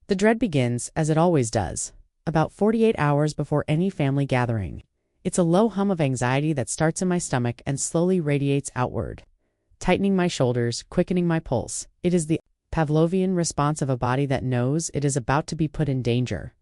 The dread begins, as it always does, about 48 hours before any family gathering. It's a low hum of anxiety that starts in my stomach and slowly radiates outward, tightening my shoulders, quickening my pulse. It is the Pavlovian response of a body that knows it is about to be put in danger.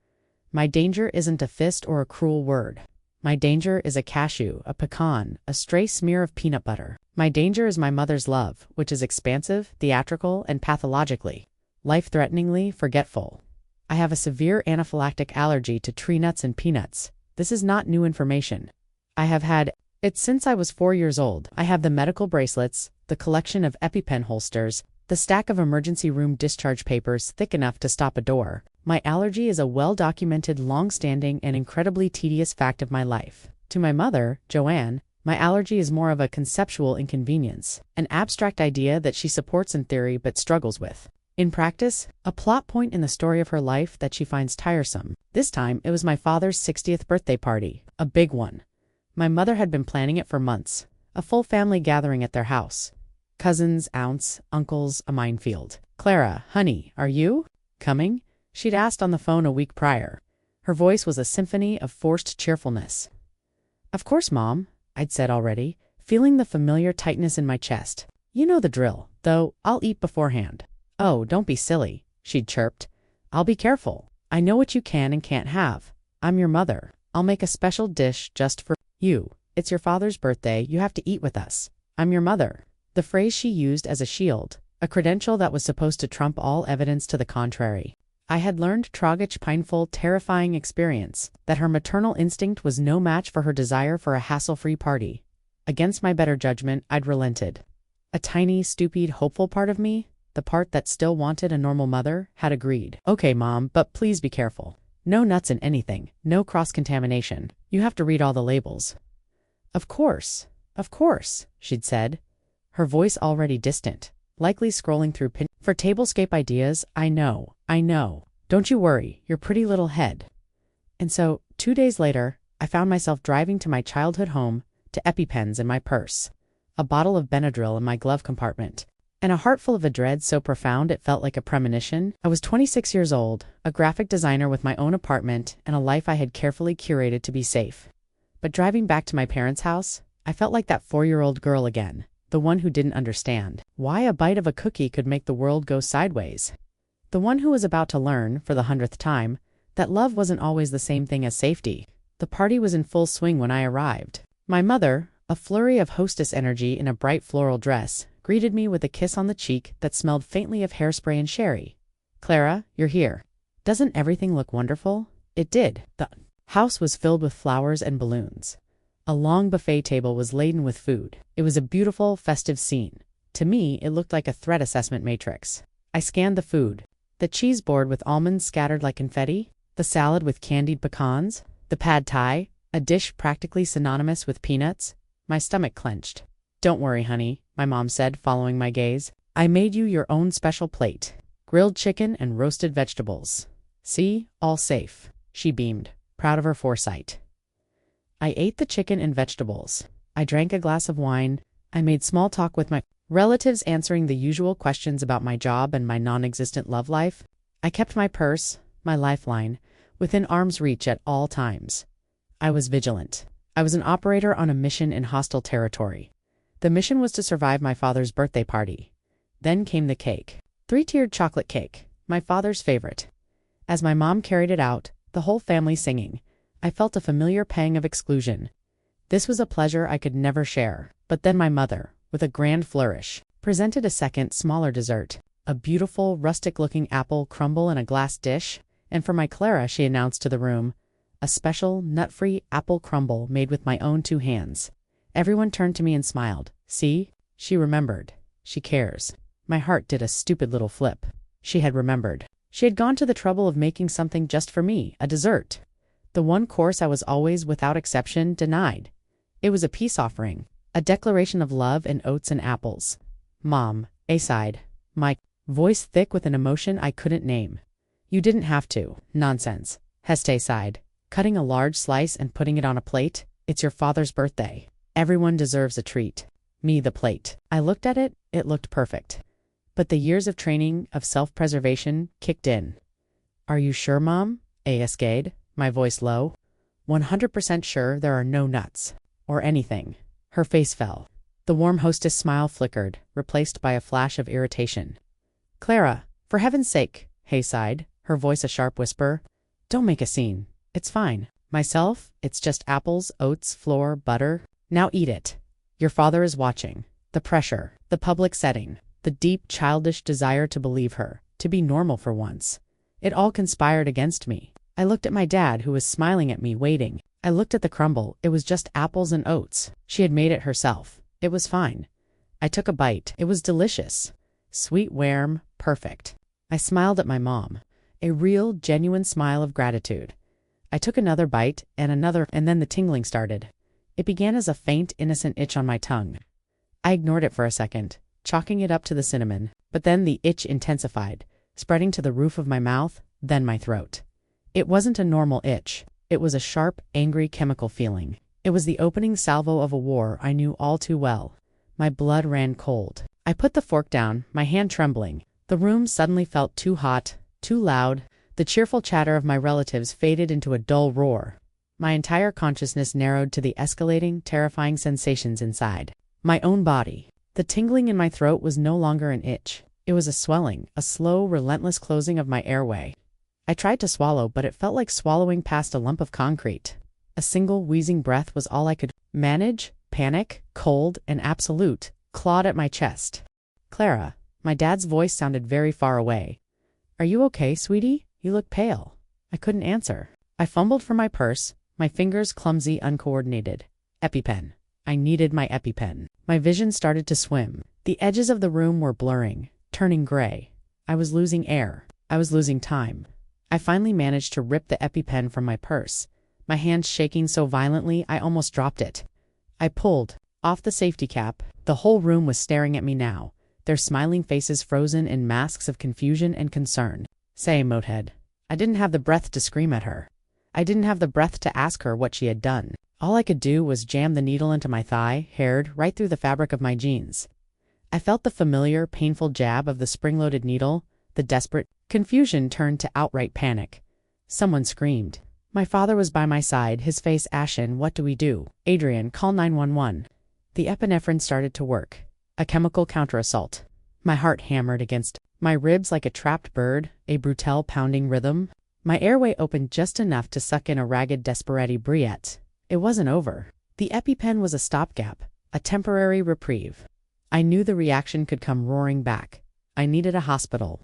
My danger isn't a fist or a cruel word. My danger is a cashew, a pecan, a stray smear of peanut butter. My danger is my mother's love, which is expansive, theatrical, and pathologically, life-threateningly forgetful. I have a severe anaphylactic allergy to tree nuts and peanuts. This is not new information. I have had it since I was 4 years old. I have the medical bracelets, the collection of EpiPen holsters, the stack of emergency room discharge papers thick enough to stop a door. My allergy is a well-documented, long-standing, and incredibly tedious fact of my life. To my mother, Joanne, my allergy is more of a conceptual inconvenience, an abstract idea that she supports in theory but struggles with. In practice, a plot point in the story of her life that she finds tiresome. This time, it was my father's 60th birthday party, a big one. My mother had been planning it for months, a full family gathering at their house. Cousins, aunts, uncles, a minefield. "Clara, honey, are you coming?" she'd asked on the phone a week prior. Her voice was a symphony of forced cheerfulness. "Of course, Mom," I'd said already, feeling the familiar tightness in my chest. "You know the drill, though I'll eat beforehand." "Oh, don't be silly," she'd chirped. "I'll be careful. I know what you can and can't have. I'm your mother. I'll make a special dish just for you. It's your father's birthday. You have to eat with us. I'm your mother." The phrase she used as a shield, a credential that was supposed to trump all evidence to the contrary. I had learned tragic, painful, terrifying experience that her maternal instinct was no match for her desire for a hassle-free party. Against my better judgment, I'd relented. A tiny, stupid, hopeful part of me, the part that still wanted a normal mother, had agreed. "Okay, Mom, but please be careful. No nuts in anything, no cross-contamination. You have to read all the labels." Of course, she'd said, her voice already distant, likely scrolling through for tablescape ideas. I know. Don't you worry, your pretty little head." And so, 2 days later, I found myself driving to my childhood home, to EpiPens in my purse, a bottle of Benadryl in my glove compartment, and a heart full of a dread so profound it felt like a premonition. I was 26 years old, a graphic designer with my own apartment and a life I had carefully curated to be safe. But driving back to my parents' house, I felt like that 4-year-old girl again, the one who didn't understand why a bite of a cookie could make the world go sideways. The one who was about to learn, for the 100th time, that love wasn't always the same thing as safety. The party was in full swing when I arrived. My mother, a flurry of hostess energy in a bright floral dress, greeted me with a kiss on the cheek that smelled faintly of hairspray and sherry. "Clara, you're here. Doesn't everything look wonderful?" It did. The house was filled with flowers and balloons. A long buffet table was laden with food. It was a beautiful, festive scene. To me, it looked like a threat assessment matrix. I scanned the food. The cheese board with almonds scattered like confetti, the salad with candied pecans, the pad thai, a dish practically synonymous with peanuts. My stomach clenched. "Don't worry, honey," my mom said, following my gaze. "I made you your own special plate. Grilled chicken and roasted vegetables. See, all safe." She beamed, proud of her foresight. I ate the chicken and vegetables. I drank a glass of wine. I made small talk with my relatives, answering the usual questions about my job and my non-existent love life. I kept my purse, my lifeline, within arm's reach at all times. I was vigilant. I was an operator on a mission in hostile territory. The mission was to survive my father's birthday party. Then came the cake. 3-tiered chocolate cake, my father's favorite. As my mom carried it out, the whole family singing, I felt a familiar pang of exclusion. This was a pleasure I could never share. But then my mother, with a grand flourish, presented a second, smaller dessert, a beautiful, rustic-looking apple crumble in a glass dish, and for my Clara, she announced to the room, a special, nut-free apple crumble made with my own 2 hands. Everyone turned to me and smiled. See? She remembered. She cares. My heart did a stupid little flip. She had remembered. She had gone to the trouble of making something just for me, a dessert. The one course I was always, without exception, denied. It was a peace offering, a declaration of love in oats and apples. "Mom," I sighed, my voice thick with an emotion I couldn't name. "You didn't have to." "Nonsense," Heste sighed, cutting a large slice and putting it on a plate. "It's your father's birthday. Everyone deserves a treat." Me the plate. I looked at it. It looked perfect. But the years of training, of self-preservation, kicked in. Are you sure, Mom? Asked, my voice low. 100% sure there are no nuts. Or anything. Her face fell. The warm hostess smile flickered, replaced by a flash of irritation. Clara, for heaven's sake, Hay sighed, her voice a sharp whisper. Don't make a scene. It's fine. Myself, it's just apples, oats, flour, butter. Now eat it. Your father is watching. The pressure, the public setting, the deep, childish desire to believe her, to be normal for once. It all conspired against me. I looked at my dad, who was smiling at me, waiting. I looked at the crumble. It was just apples and oats. She had made it herself. It was fine. I took a bite. It was delicious. Sweet, warm, perfect. I smiled at my mom. A real, genuine smile of gratitude. I took another bite, and another, and then the tingling started. It began as a faint, innocent itch on my tongue. I ignored it for a second, chalking it up to the cinnamon, but then the itch intensified, spreading to the roof of my mouth, then my throat. It wasn't a normal itch. It was a sharp, angry chemical feeling. It was the opening salvo of a war I knew all too well. My blood ran cold. I put the fork down, my hand trembling. The room suddenly felt too hot, too loud. The cheerful chatter of my relatives faded into a dull roar. My entire consciousness narrowed to the escalating, terrifying sensations inside. My own body. The tingling in my throat was no longer an itch. It was a swelling, a slow, relentless closing of my airway. I tried to swallow, but it felt like swallowing past a lump of concrete. A single wheezing breath was all I could manage. Panic, cold, and absolute, clawed at my chest. Clara, my dad's voice sounded very far away. Are you okay, sweetie? You look pale. I couldn't answer. I fumbled for my purse, my fingers clumsy, uncoordinated. EpiPen. I needed my EpiPen. My vision started to swim. The edges of the room were blurring, turning gray. I was losing air. I was losing time. I finally managed to rip the EpiPen from my purse, my hands shaking so violently I almost dropped it. I pulled off the safety cap. The whole room was staring at me now, their smiling faces frozen in masks of confusion and concern. Say, Mothead. I didn't have the breath to scream at her. I didn't have the breath to ask her what she had done. All I could do was jam the needle into my thigh, haired right through the fabric of my jeans. I felt the familiar, painful jab of the spring-loaded needle. The desperate confusion turned to outright panic. Someone screamed. My father was by my side, his face ashen. What do we do? Adrian, call 911. The epinephrine started to work. A chemical counterassault. My heart hammered against my ribs like a trapped bird, a brutal pounding rhythm. My airway opened just enough to suck in a ragged desperate breath. It wasn't over. The EpiPen was a stopgap, a temporary reprieve. I knew the reaction could come roaring back. I needed a hospital.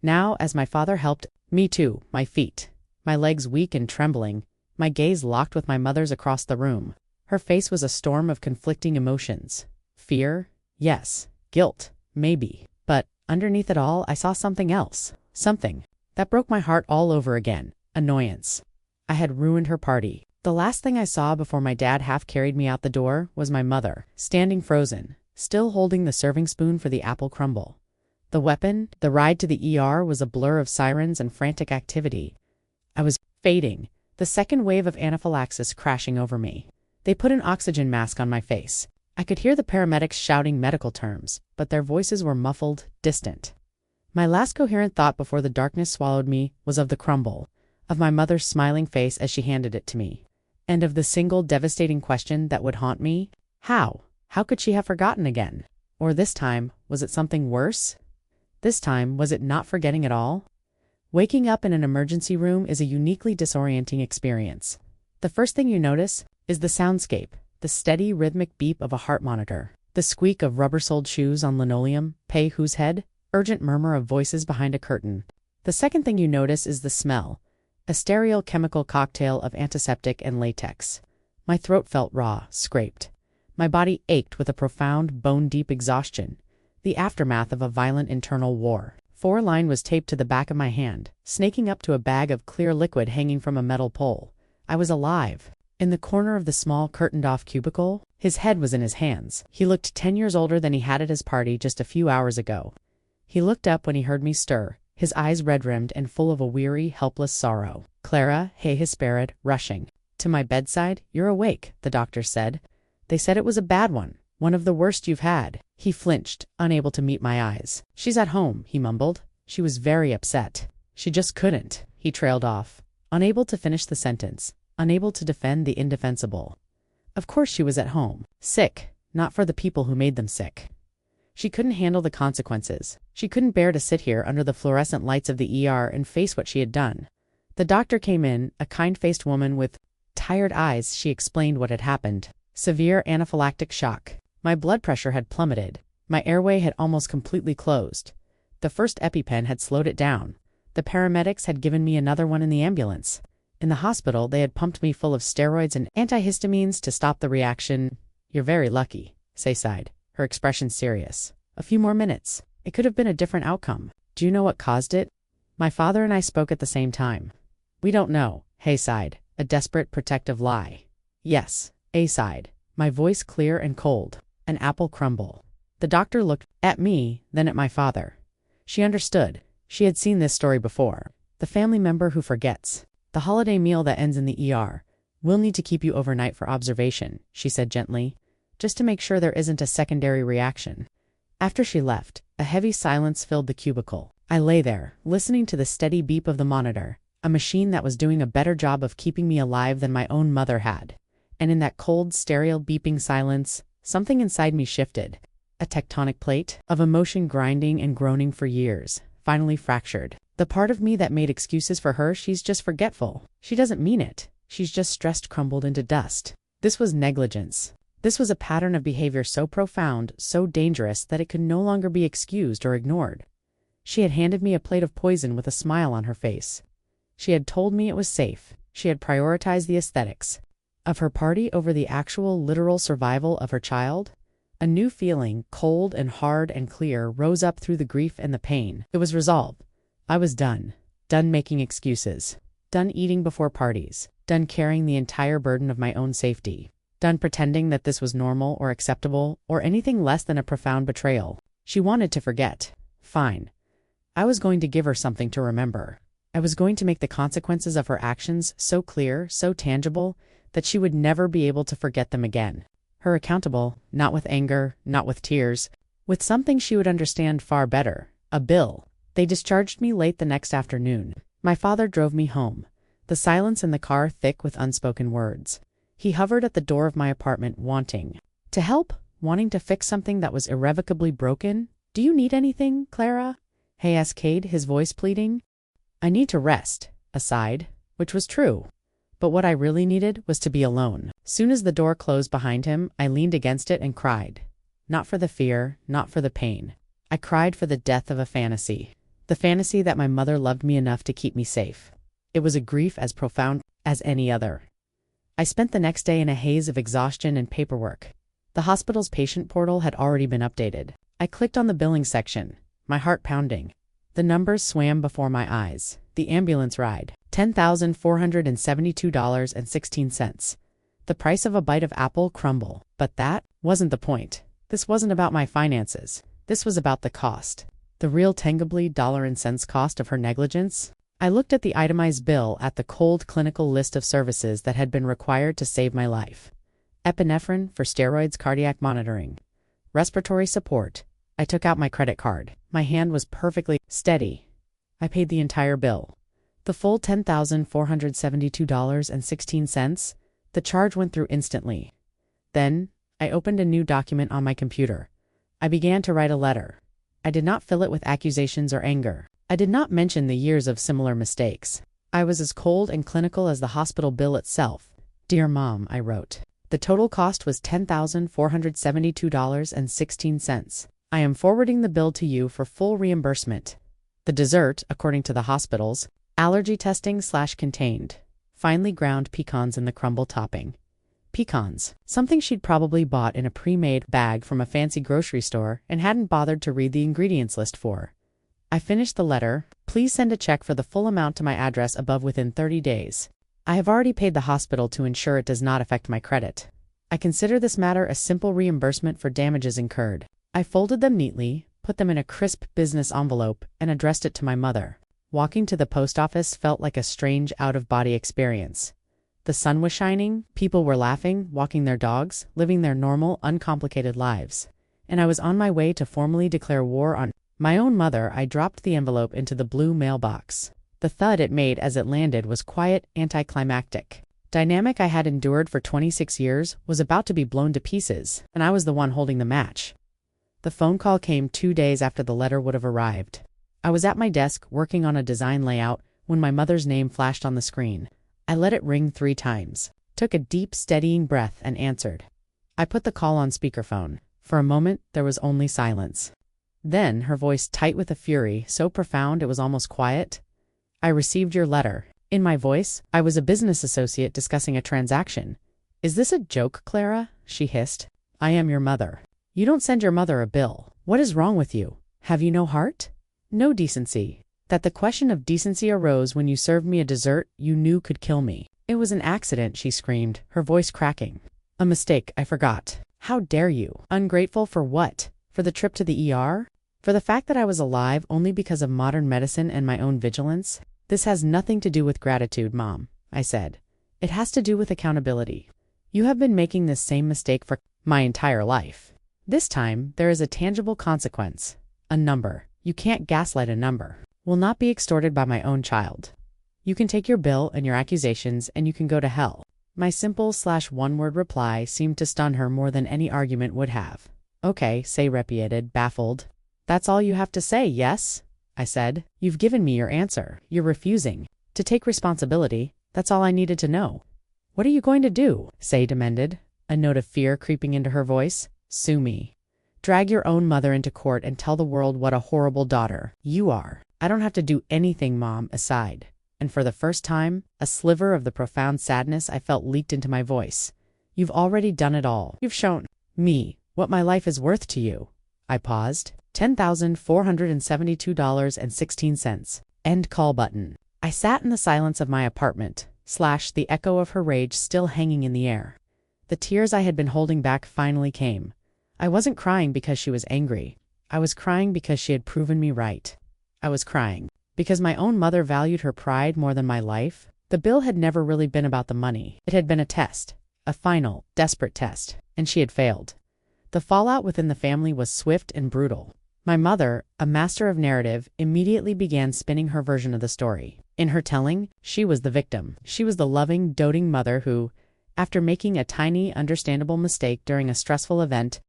Now, as my father helped me to my feet, my legs weak and trembling, my gaze locked with my mother's across the room. Her face was a storm of conflicting emotions. Fear? Yes. Guilt? Maybe. But underneath it all, I saw something else. Something that broke my heart all over again. Annoyance. I had ruined her party. The last thing I saw before my dad half carried me out the door was my mother, standing frozen, still holding the serving spoon for the apple crumble. The weapon, the ride to the ER, was a blur of sirens and frantic activity. I was fading, the second wave of anaphylaxis crashing over me. They put an oxygen mask on my face. I could hear the paramedics shouting medical terms, but their voices were muffled, distant. My last coherent thought before the darkness swallowed me was of the crumble, of my mother's smiling face as she handed it to me, and of the single devastating question that would haunt me. How? How could she have forgotten again? Or this time, was it something worse? This time, was it not forgetting at all? Waking up in an emergency room is a uniquely disorienting experience. The first thing you notice is the soundscape, the steady rhythmic beep of a heart monitor, the squeak of rubber-soled shoes on linoleum, pay whose head, urgent murmur of voices behind a curtain. The second thing you notice is the smell, a stereochemical cocktail of antiseptic and latex. My throat felt raw, scraped. My body ached with a profound, bone-deep exhaustion, the aftermath of a violent internal war. 4-line was taped to the back of my hand, snaking up to a bag of clear liquid hanging from a metal pole. I was alive. In the corner of the small, curtained-off cubicle, his head was in his hands. He looked 10 years older than he had at his party just a few hours ago. He looked up when he heard me stir, his eyes red-rimmed and full of a weary, helpless sorrow. Clara, he whispered, rushing to my bedside. You're awake, the doctor said. They said it was a bad one of the worst you've had. He flinched, unable to meet my eyes. She's at home, he mumbled. She was very upset. She just couldn't, he trailed off, unable to finish the sentence, unable to defend the indefensible. Of course she was at home, sick, not for the people who made them sick. She couldn't handle the consequences. She couldn't bear to sit here under the fluorescent lights of the ER and face what she had done. The doctor came in, a kind-faced woman with tired eyes. She explained what had happened. Severe anaphylactic shock. My blood pressure had plummeted. My airway had almost completely closed. The first EpiPen had slowed it down. The paramedics had given me another one in the ambulance. In the hospital, they had pumped me full of steroids and antihistamines to stop the reaction. You're very lucky, Say sighed, her expression serious. A few more minutes. It could have been a different outcome. Do you know what caused it? My father and I spoke at the same time. We don't know, Hay sighed, a desperate protective lie. Yes, A sighed, my voice clear and cold. An apple crumble. The doctor looked at me, then at my father. She understood. She had seen this story before. The family member who forgets. The holiday meal that ends in the ER. We'll need to keep you overnight for observation, she said gently, just to make sure there isn't a secondary reaction. After she left, a heavy silence filled the cubicle. I lay there, listening to the steady beep of the monitor, a machine that was doing a better job of keeping me alive than my own mother had. And in that cold, sterile beeping silence, something inside me shifted. A tectonic plate of emotion grinding and groaning for years, finally fractured. The part of me that made excuses for her, she's just forgetful. She doesn't mean it. She's just stressed, crumbled into dust. This was negligence. This was a pattern of behavior so profound, so dangerous that it could no longer be excused or ignored. She had handed me a plate of poison with a smile on her face. She had told me it was safe. She had prioritized the aesthetics of her party over the actual, literal survival of her child. A new feeling, cold and hard and clear, rose up through the grief and the pain. It was resolve. I was done. Done making excuses. Done eating before parties. Done carrying the entire burden of my own safety. Done pretending that this was normal or acceptable or anything less than a profound betrayal. She wanted to forget. Fine. I was going to give her something to remember. I was going to make the consequences of her actions so clear, so tangible, that she would never be able to forget them again. Her accountable, not with anger, not with tears, with something she would understand far better, a bill. They discharged me late the next afternoon. My father drove me home, the silence in the car thick with unspoken words. He hovered at the door of my apartment, wanting to help, wanting to fix something that was irrevocably broken. Do you need anything, Clara? Hay asked, his voice pleading. I need to rest, aside, which was true. But what I really needed was to be alone. Soon as the door closed behind him, I leaned against it and cried. Not for the fear, not for the pain. I cried for the death of a fantasy. The fantasy that my mother loved me enough to keep me safe. It was a grief as profound as any other. I spent the next day in a haze of exhaustion and paperwork. The hospital's patient portal had already been updated. I clicked on the billing section, my heart pounding. The numbers swam before my eyes. The ambulance ride, $10,472.16. The price of a bite of apple crumble. But that wasn't the point. This wasn't about my finances. This was about the cost. The real tangibly dollar and cents cost of her negligence. I looked at the itemized bill, at the cold clinical list of services that had been required to save my life. Epinephrine for steroids, cardiac monitoring, respiratory support. I took out my credit card. My hand was perfectly steady. I paid the entire bill. The full $10,472.16. The charge went through instantly. Then, I opened a new document on my computer. I began to write a letter. I did not fill it with accusations or anger. I did not mention the years of similar mistakes. I was as cold and clinical as the hospital bill itself. Dear Mom, I wrote. The total cost was $10,472.16. I am forwarding the bill to you for full reimbursement. The dessert, according to the hospitals, allergy testing / contained finely ground pecans in the crumble topping. Pecans, something she'd probably bought in a pre-made bag from a fancy grocery store and hadn't bothered to read the ingredients list for. I finished the letter. Please send a check for the full amount to my address above within 30 days. I have already paid the hospital to ensure it does not affect my credit. I consider this matter a simple reimbursement for damages incurred. I folded them neatly, put them in a crisp business envelope, and addressed it to my mother. Walking to the post office felt like a strange out-of-body experience. The sun was shining, people were laughing, walking their dogs, living their normal, uncomplicated lives. And I was on my way to formally declare war on my own mother. I dropped the envelope into the blue mailbox. The thud it made as it landed was quiet, anticlimactic. Dynamic I had endured for 26 years was about to be blown to pieces, and I was the one holding the match. The phone call came 2 days after the letter would have arrived. I was at my desk working on a design layout when my mother's name flashed on the screen. I let it ring 3 times, took a deep, steadying breath, and answered. I put the call on speakerphone. For a moment, there was only silence. Then, her voice tight with a fury, so profound it was almost quiet. I received your letter. In my voice, I was a business associate discussing a transaction. Is this a joke, Clara? She hissed. I am your mother. You don't send your mother a bill. What is wrong with you? Have you no heart? No decency. That the question of decency arose when you served me a dessert you knew could kill me. It was an accident, she screamed, her voice cracking. A mistake, I forgot. How dare you? Ungrateful for what? For the trip to the ER? For the fact that I was alive only because of modern medicine and my own vigilance? This has nothing to do with gratitude, Mom, I said. It has to do with accountability. You have been making this same mistake for my entire life. This time, there is a tangible consequence. A number. You can't gaslight a number. Will not be extorted by my own child. You can take your bill and your accusations and you can go to hell. My simple one-word reply seemed to stun her more than any argument would have. Okay, Say repeated, baffled. That's all you have to say, yes? I said. You've given me your answer. You're refusing to take responsibility. That's all I needed to know. What are you going to do? Say demanded, a note of fear creeping into her voice. Sue me. Drag your own mother into court and tell the world what a horrible daughter you are. I don't have to do anything, Mom, aside. And for the first time, a sliver of the profound sadness I felt leaked into my voice. You've already done it all. You've shown me what my life is worth to you. I paused. $10,472.16. End call button. I sat in the silence of my apartment, the echo of her rage still hanging in the air. The tears I had been holding back finally came. I wasn't crying because she was angry. I was crying because she had proven me right. I was crying because my own mother valued her pride more than my life. The bill had never really been about the money. It had been a test, a final, desperate test, and she had failed. The fallout within the family was swift and brutal. My mother, a master of narrative, immediately began spinning her version of the story. In her telling, she was the victim. She was the loving, doting mother who, after making a tiny, understandable mistake during a stressful event,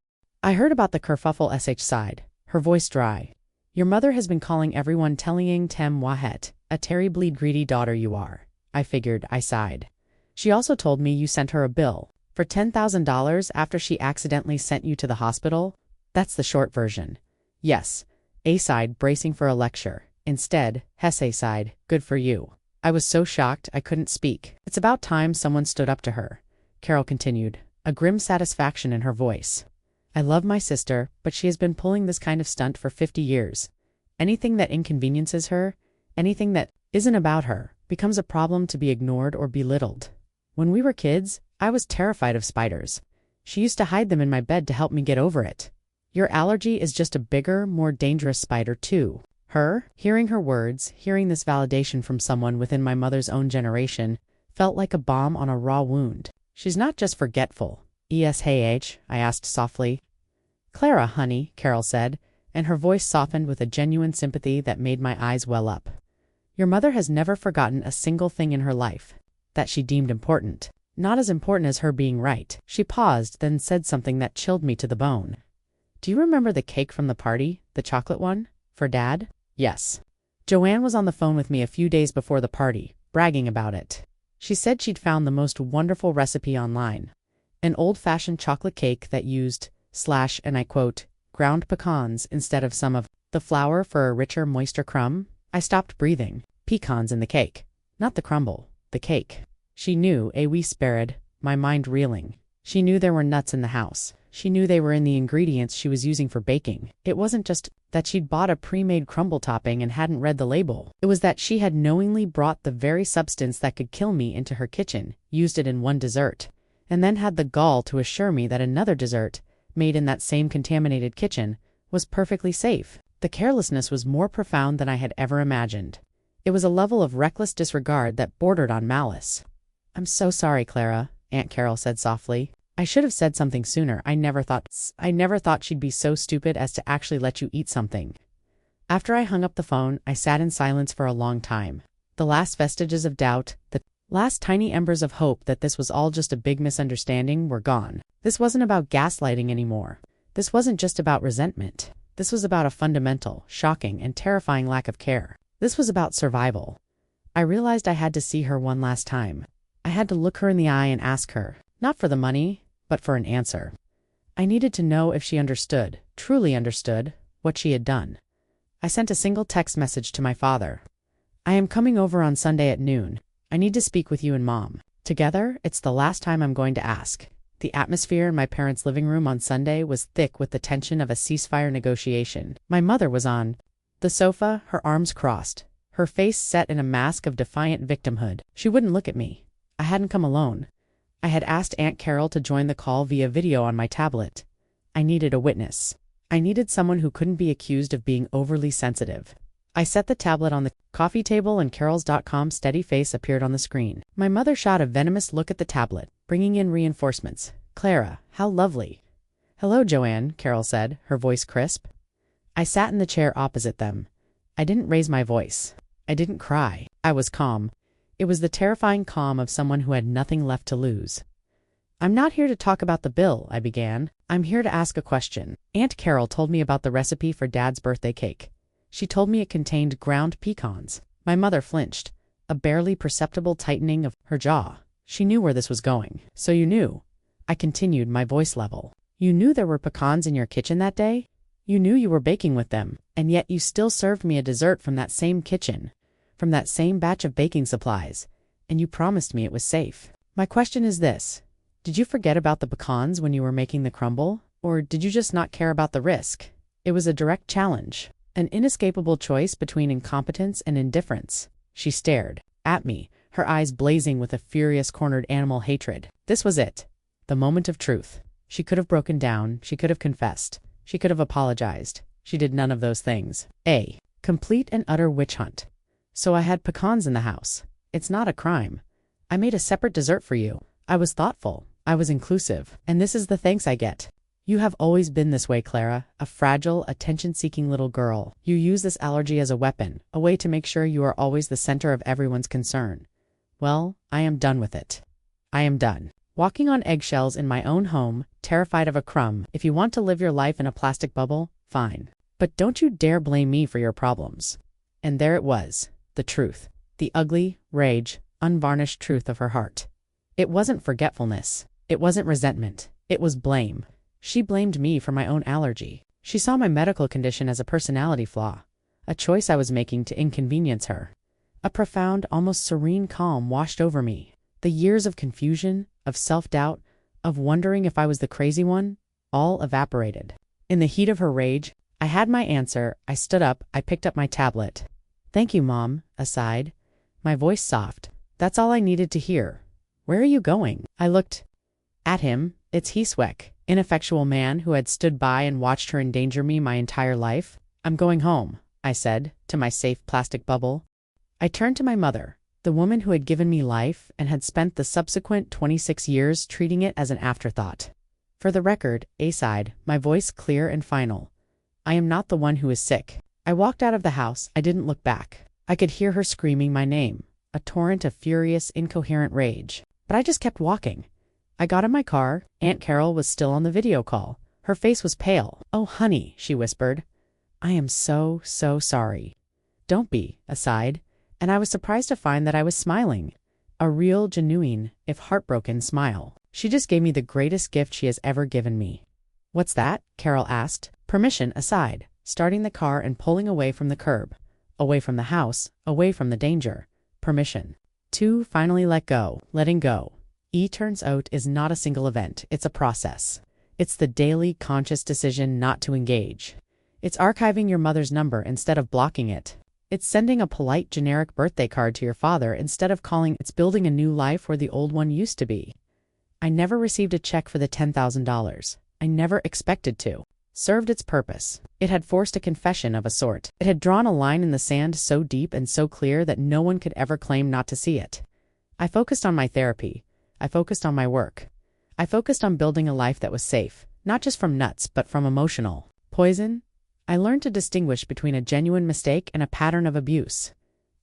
I heard about the kerfuffle. Sighed, her voice dry. Your mother has been calling everyone telling Tem Wahet, a terribly greedy daughter you are. I figured, I sighed. She also told me you sent her a bill for $10,000 after she accidentally sent you to the hospital. That's the short version. Yes, A sighed, bracing for a lecture. Instead, Hesse sighed, good for you. I was so shocked I couldn't speak. It's about time someone stood up to her, Carol continued, a grim satisfaction in her voice. I love my sister, but she has been pulling this kind of stunt for 50 years. Anything that inconveniences her, anything that isn't about her, becomes a problem to be ignored or belittled. When we were kids, I was terrified of spiders. She used to hide them in my bed to help me get over it. Your allergy is just a bigger, more dangerous spider too. Her, hearing her words, hearing this validation from someone within my mother's own generation, felt like a balm on a raw wound. She's not just forgetful. I asked softly. Clara, honey, Carol said, and her voice softened with a genuine sympathy that made my eyes well up. Your mother has never forgotten a single thing in her life that she deemed important. Not as important as her being right. She paused, then said something that chilled me to the bone. Do you remember the cake from the party, the chocolate one, for Dad? Yes. Joanne was on the phone with me a few days before the party, bragging about it. She said she'd found the most wonderful recipe online. An old-fashioned chocolate cake that used, and I quote, ground pecans instead of some of the flour for a richer, moister crumb. I stopped breathing. Pecans in the cake. Not the crumble, the cake. She knew, we sparred, my mind reeling. She knew there were nuts in the house. She knew they were in the ingredients she was using for baking. It wasn't just that she'd bought a pre-made crumble topping and hadn't read the label. It was that she had knowingly brought the very substance that could kill me into her kitchen, used it in one dessert, and then had the gall to assure me that another dessert, made in that same contaminated kitchen, was perfectly safe. The carelessness was more profound than I had ever imagined. It was a level of reckless disregard that bordered on malice. I'm so sorry, Clara, Aunt Carol said softly. I should have said something sooner. I never thought she'd be so stupid as to actually let you eat something. After I hung up the phone, I sat in silence for a long time. The last vestiges of doubt, the last tiny embers of hope that this was all just a big misunderstanding were gone. This wasn't about gaslighting anymore. This wasn't just about resentment. This was about a fundamental, shocking, and terrifying lack of care. This was about survival. I realized I had to see her one last time. I had to look her in the eye and ask her, not for the money, but for an answer. I needed to know if she understood, truly understood, what she had done. I sent a single text message to my father. I am coming over on Sunday at noon. I need to speak with you and Mom. Together, it's the last time I'm going to ask. The atmosphere in my parents' living room on Sunday was thick with the tension of a ceasefire negotiation. My mother was on the sofa, her arms crossed, her face set in a mask of defiant victimhood. She wouldn't look at me. I hadn't come alone. I had asked Aunt Carol to join the call via video on my tablet. I needed a witness. I needed someone who couldn't be accused of being overly sensitive. I set the tablet on the coffee table and Carol's.com steady face appeared on the screen. My mother shot a venomous look at the tablet, bringing in reinforcements. Clara, how lovely. Hello, Joanne, Carol said, her voice crisp. I sat in the chair opposite them. I didn't raise my voice. I didn't cry. I was calm. It was the terrifying calm of someone who had nothing left to lose. I'm not here to talk about the bill, I began. I'm here to ask a question. Aunt Carol told me about the recipe for Dad's birthday cake. She told me it contained ground pecans. My mother flinched, a barely perceptible tightening of her jaw. She knew where this was going. So you knew. I continued, my voice level. You knew there were pecans in your kitchen that day? You knew you were baking with them, and yet you still served me a dessert from that same kitchen, from that same batch of baking supplies, and you promised me it was safe. My question is this. Did you forget about the pecans when you were making the crumble, or did you just not care about the risk? It was a direct challenge, an inescapable choice between incompetence and indifference. She stared at me, her eyes blazing with a furious cornered animal hatred. This was it. The moment of truth. She could have broken down, she could have confessed, she could have apologized. She did none of those things. A complete and utter witch hunt. So I had pecans in the house. It's not a crime. I made a separate dessert for you. I was thoughtful. I was inclusive. And this is the thanks I get. You have always been this way, Clara, a fragile, attention-seeking little girl. You use this allergy as a weapon, a way to make sure you are always the center of everyone's concern. Well, I am done with it. I am done. Walking on eggshells in my own home, terrified of a crumb. If you want to live your life in a plastic bubble, fine. But don't you dare blame me for your problems. And there it was, the truth. The ugly, rage, unvarnished truth of her heart. It wasn't forgetfulness. It wasn't resentment. It was blame. She blamed me for my own allergy. She saw my medical condition as a personality flaw, a choice I was making to inconvenience her. A profound, almost serene calm washed over me. The years of confusion, of self-doubt, of wondering if I was the crazy one, all evaporated. In the heat of her rage, I had my answer. I stood up, I picked up my tablet. Thank you, Mom, aside, my voice soft. That's all I needed to hear. Where are you going? I looked at him. It's Heesweck, ineffectual man who had stood by and watched her endanger me my entire life. I'm going home, I said, to my safe plastic bubble. I turned to my mother, the woman who had given me life and had spent the subsequent 26 years treating it as an afterthought. For the record, A-side, my voice clear and final. I am not the one who is sick. I walked out of the house. I didn't look back. I could hear her screaming my name, a torrent of furious, incoherent rage. But I just kept walking. I got in my car. Aunt Carol was still on the video call. Her face was pale. Oh, honey, she whispered. I am so sorry. Don't be, aside. And I was surprised to find that I was smiling. A real, genuine, if heartbroken smile. She just gave me the greatest gift she has ever given me. What's that? Carol asked. Permission, aside, starting the car and pulling away from the curb. Away from the house, away from the danger. Permission. To finally let go, letting go. Turns out is not a single event, it's a process. It's the daily, conscious decision not to engage. It's archiving your mother's number instead of blocking it. It's sending a polite, generic birthday card to your father instead of calling. It's building a new life where the old one used to be. I never received a check for the $10,000. I never expected to. Served its purpose. It had forced a confession of a sort. It had drawn a line in the sand so deep and so clear that no one could ever claim not to see it. I focused on my therapy. I focused on my work. I focused on building a life that was safe, not just from nuts, but from emotional poison. I learned to distinguish between a genuine mistake and a pattern of abuse.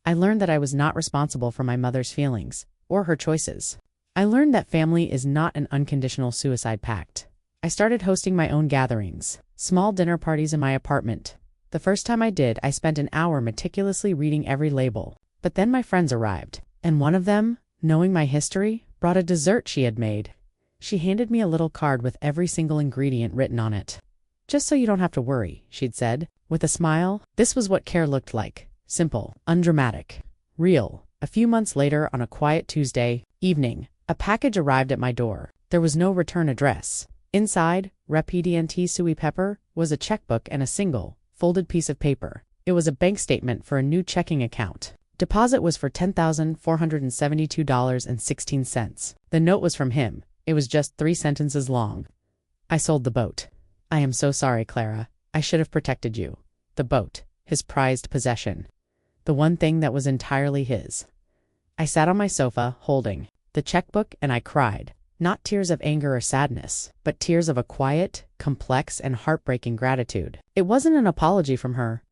I learned that I was not responsible for my mother's feelings or her choices. I learned that family is not an unconditional suicide pact. I started hosting my own gatherings, small dinner parties in my apartment. The first time I did, I spent an hour meticulously reading every label. But then my friends arrived, and one of them, knowing my history, brought a dessert she had made. She handed me a little card with every single ingredient written on it. "Just so you don't have to worry," she'd said, with a smile. This was what care looked like. Simple, undramatic, real. A few months later, on a quiet Tuesday evening, a package arrived at my door. There was no return address. Inside, Repedienti Sui Pepper, was a checkbook and a single, folded piece of paper. It was a bank statement for a new checking account. Deposit was for $10,472.16. The note was from him. It was just 3 sentences long. "I sold the boat. I am so sorry, Clara. I should have protected you." The boat, his prized possession. The one thing that was entirely his. I sat on my sofa, holding the checkbook, and I cried. Not tears of anger or sadness, but tears of a quiet, complex, and heartbreaking gratitude. It wasn't an apology from her.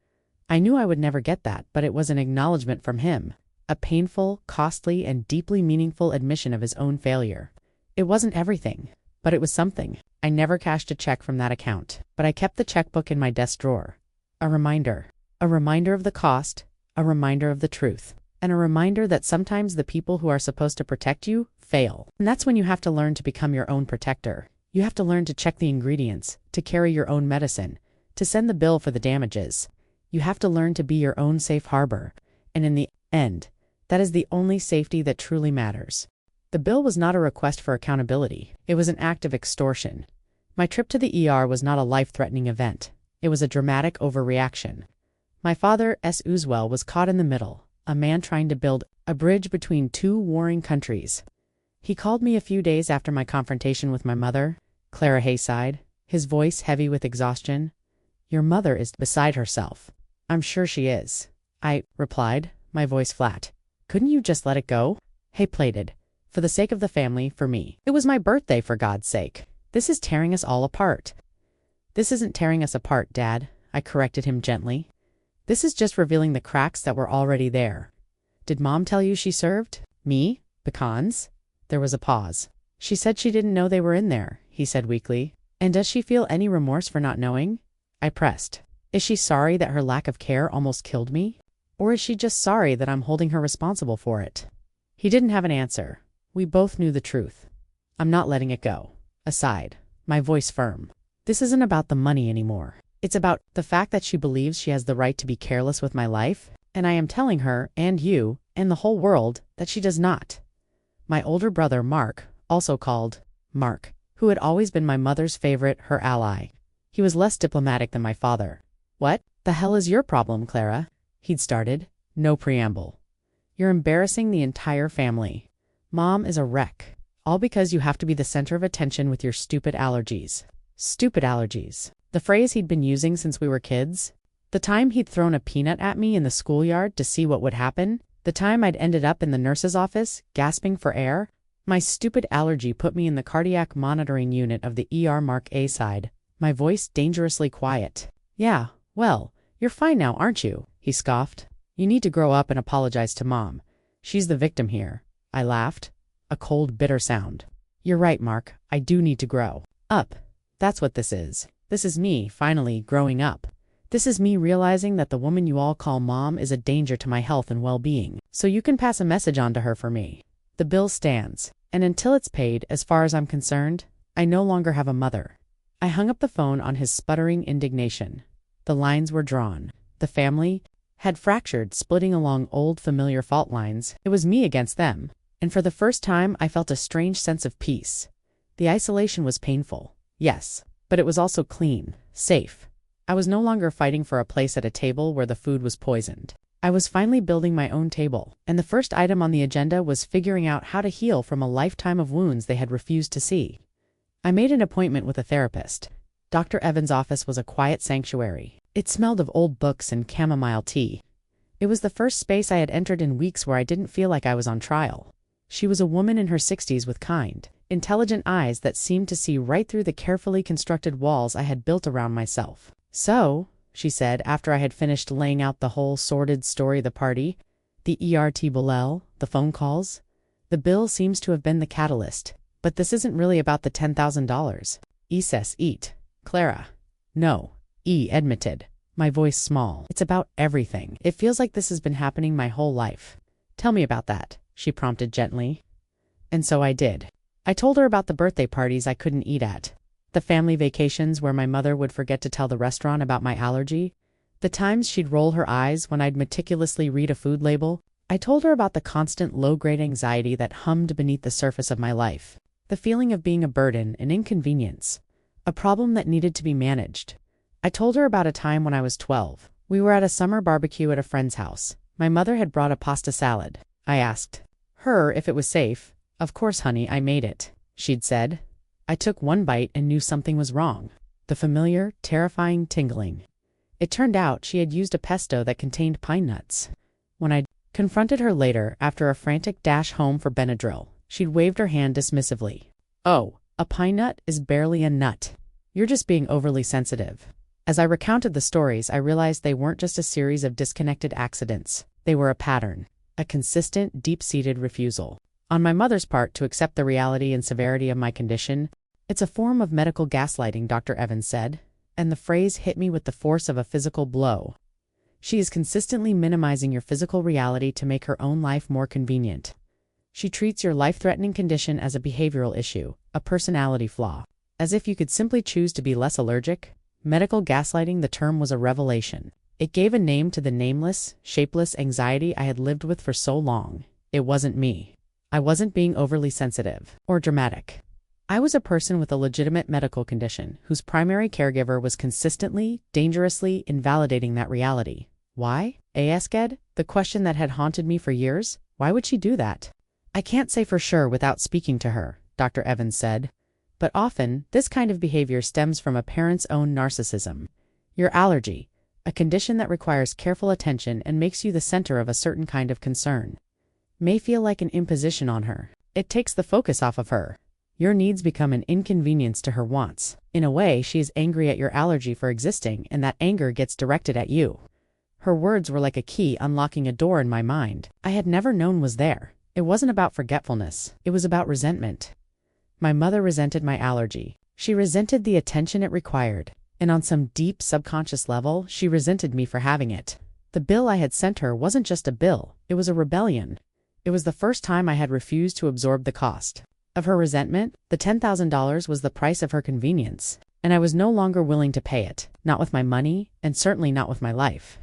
I knew I would never get that, but it was an acknowledgement from him. A painful, costly, and deeply meaningful admission of his own failure. It wasn't everything, but it was something. I never cashed a check from that account, but I kept the checkbook in my desk drawer. A reminder. A reminder of the cost, a reminder of the truth, and a reminder that sometimes the people who are supposed to protect you fail. And that's when you have to learn to become your own protector. You have to learn to check the ingredients, to carry your own medicine, to send the bill for the damages. You have to learn to be your own safe harbor. And in the end, that is the only safety that truly matters. The bill was not a request for accountability. It was an act of extortion. My trip to the ER was not a life-threatening event. It was a dramatic overreaction. My father, S. Uswell, was caught in the middle, a man trying to build a bridge between 2 warring countries. He called me a few days after my confrontation with my mother, Clara Hay sighed, his voice heavy with exhaustion. "Your mother is beside herself." "I'm sure she is," I replied, my voice flat. "Couldn't you just let it go?" Hay pleaded. "For the sake of the family, for me. It was my birthday, for God's sake. This is tearing us all apart." "This isn't tearing us apart, Dad," I corrected him gently. "This is just revealing the cracks that were already there." "Did Mom tell you she served me pecans?" There was a pause. "She said she didn't know they were in there," he said weakly. "And does she feel any remorse for not knowing?" I pressed. "Is she sorry that her lack of care almost killed me? Or is she just sorry that I'm holding her responsible for it?" He didn't have an answer. We both knew the truth. "I'm not letting it go." Aside, my voice firm. "This isn't about the money anymore. It's about the fact that she believes she has the right to be careless with my life, and I am telling her, and you, and the whole world, that she does not." My older brother, Mark, also called Mark, who had always been my mother's favorite, her ally. He was less diplomatic than my father. "What the hell is your problem, Clara?" he'd started. No preamble. "You're embarrassing the entire family. Mom is a wreck. All because you have to be the center of attention with your stupid allergies." Stupid allergies. The phrase he'd been using since we were kids. The time he'd thrown a peanut at me in the schoolyard to see what would happen. The time I'd ended up in the nurse's office, gasping for air. My stupid allergy put me in the cardiac monitoring unit of the ER Mark A side, my voice dangerously quiet. "Yeah, well, you're fine now, aren't you?" he scoffed. "You need to grow up and apologize to Mom. She's the victim here." I laughed. A cold, bitter sound. "You're right, Mark. I do need to grow up. That's what this is. This is me, finally, growing up. This is me realizing that the woman you all call Mom is a danger to my health and well-being. So you can pass a message on to her for me. The bill stands, and until it's paid, as far as I'm concerned, I no longer have a mother." I hung up the phone on his sputtering indignation. The lines were drawn. The family had fractured, splitting along old familiar fault lines. It was me against them. And for the first time, I felt a strange sense of peace. The isolation was painful, yes, but it was also clean, safe. I was no longer fighting for a place at a table where the food was poisoned. I was finally building my own table, and the first item on the agenda was figuring out how to heal from a lifetime of wounds they had refused to see. I made an appointment with a therapist. Dr. Evans' office was a quiet sanctuary. It smelled of old books and chamomile tea. It was the first space I had entered in weeks where I didn't feel like I was on trial. She was a woman in her 60s with kind, intelligent eyes that seemed to see right through the carefully constructed walls I had built around myself. "So," she said after I had finished laying out the whole sordid story of the party, The betrayal, the phone calls. The bill seems to have been the catalyst. But this isn't really about the $10,000. Says eat. Clara. No. Admitted. My voice small. It's about everything. It feels like this has been happening my whole life. Tell me about that, she prompted gently. And so I did. I told her about the birthday parties I couldn't eat at, the family vacations where my mother would forget to tell the restaurant about my allergy, the times she'd roll her eyes when I'd meticulously read a food label. I told her about the constant low-grade anxiety that hummed beneath the surface of my life, the feeling of being a burden, an inconvenience, a problem that needed to be managed. I told her about a time when I was 12. We were at a summer barbecue at a friend's house. My mother had brought a pasta salad. I asked her if it was safe. Of course, honey, I made it, she'd said. I took one bite and knew something was wrong. The familiar, terrifying tingling. It turned out she had used a pesto that contained pine nuts. When I confronted her later, after a frantic dash home for Benadryl, she'd waved her hand dismissively. Oh, a pine nut is barely a nut. You're just being overly sensitive. As I recounted the stories, I realized they weren't just a series of disconnected accidents. They were a pattern, a consistent, deep-seated refusal on my mother's part to accept the reality and severity of my condition. It's a form of medical gaslighting, Dr. Evans said, and the phrase hit me with the force of a physical blow. She is consistently minimizing your physical reality to make her own life more convenient. She treats your life-threatening condition as a behavioral issue, a personality flaw, as if you could simply choose to be less allergic. Medical gaslighting, the term, was a revelation. It gave a name to the nameless, shapeless anxiety I had lived with for so long. It wasn't me. I wasn't being overly sensitive or dramatic. I was a person with a legitimate medical condition whose primary caregiver was consistently, dangerously invalidating that reality. Why? Asked, the question that had haunted me for years. Why would she do that? I can't say for sure without speaking to her, Dr. Evans said. But often, this kind of behavior stems from a parent's own narcissism. Your allergy, a condition that requires careful attention and makes you the center of a certain kind of concern, may feel like an imposition on her. It takes the focus off of her. Your needs become an inconvenience to her wants. In a way, she is angry at your allergy for existing, and that anger gets directed at you. Her words were like a key unlocking a door in my mind I had never known was there. It wasn't about forgetfulness. It was about resentment. My mother resented my allergy. She resented the attention it required. And on some deep subconscious level, she resented me for having it. The bill I had sent her wasn't just a bill. It was a rebellion. It was the first time I had refused to absorb the cost of her resentment. The $10,000 was the price of her convenience, and I was no longer willing to pay it, not with my money, and certainly not with my life.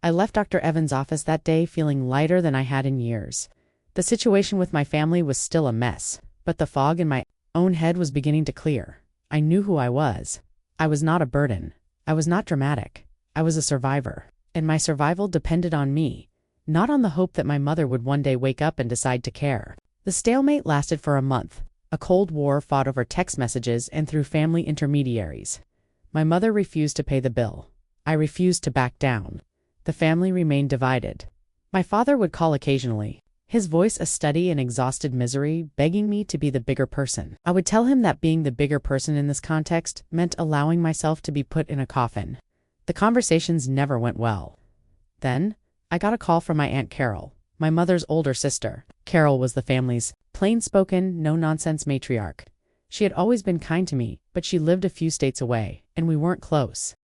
I left Dr. Evans' office that day feeling lighter than I had in years. The situation with my family was still a mess, but the fog in my own head was beginning to clear. I knew who I was. I was not a burden. I was not dramatic. I was a survivor, and my survival depended on me, not on the hope that my mother would one day wake up and decide to care. The stalemate lasted for a month, a cold war fought over text messages and through family intermediaries. My mother refused to pay the bill. I refused to back down. The family remained divided. My father would call occasionally, his voice a steady and exhausted misery, begging me to be the bigger person. I would tell him that being the bigger person in this context meant allowing myself to be put in a coffin. The conversations never went well. Then, I got a call from my Aunt Carol, my mother's older sister. Carol was the family's plain-spoken, no-nonsense matriarch. She had always been kind to me, but she lived a few states away, and we weren't close.